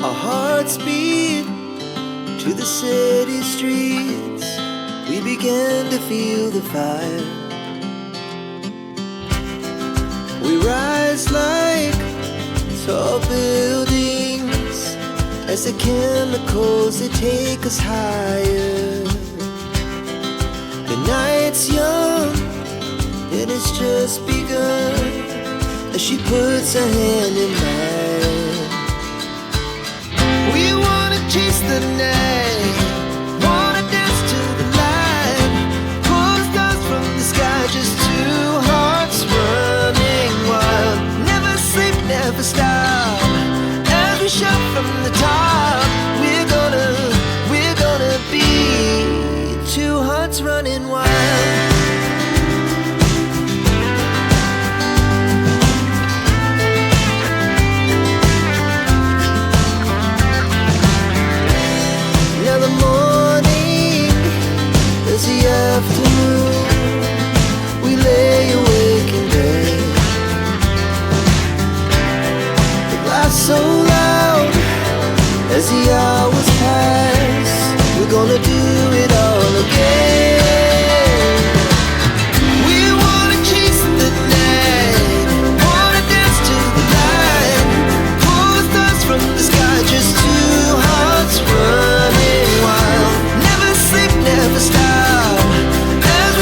Our hearts beat to the city streets. We began to feel the fire. We rise like tall buildings as the chemicals, they take us higher. The night's young and it's just begun as she puts her hand in mine. We wanna chase the night, wanna dance to the light, pull stars from the sky, just two hearts running wild. Never sleep, never stop, as we shout from the top. We're gonna be two hearts running wild. Afternoon, we lay awake in bed. The glass so loud as the hours pass. We're gonna do it all again. We wanna chase the night, wanna dance to the light, pull stars from the sky, just two hearts running wild. Never sleep, never stop,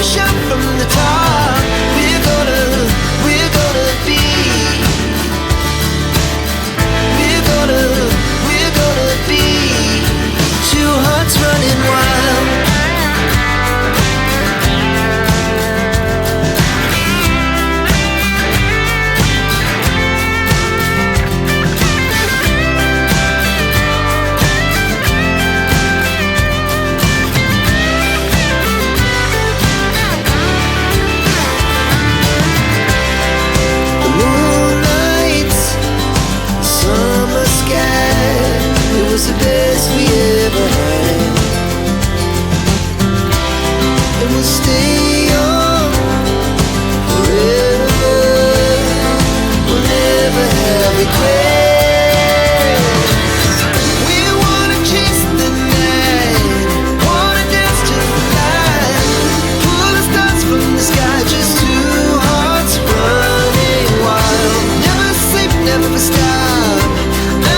shout from the top. We're gonna be. We're gonna be two hearts running wild. The best we ever had, and we'll stay on forever. We'll never have regrets. We wanna chase the night, wanna dance to the light, pull the stars from the sky, just two hearts running wild. Never sleep, never stop,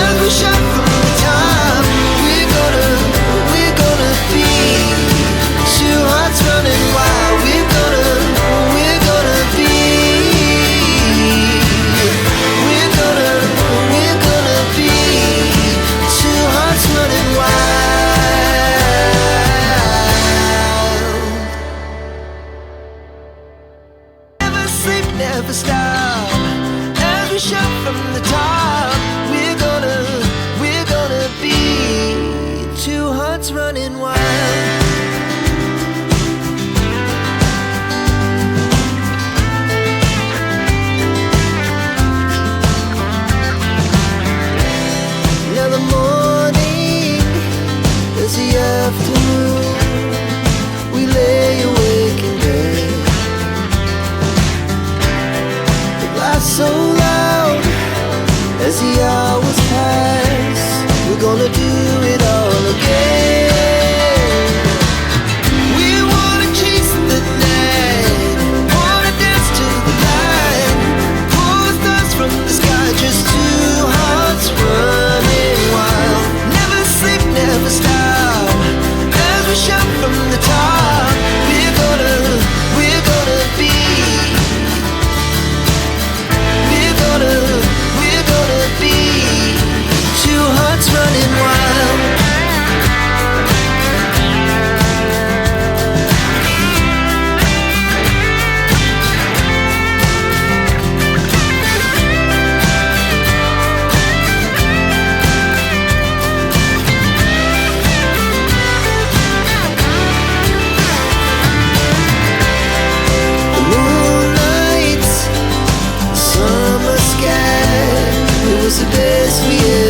as we shout from the top. Running wild, we're gonna be. We're gonna be two hearts running wild. Never sleep, never stop, as we shout from the top. We're gonna be two hearts running wild. Afternoon, we lay awake in bed. The glass so loud as the hours pass. We're gonna do it all again. We wanna chase the night, wanna dance to the light, pull stars from the sky, just two hearts running wild. Never sleep, never stop, we shout from the top. We're gonna be. We're gonna be two hearts running wild. The best we ever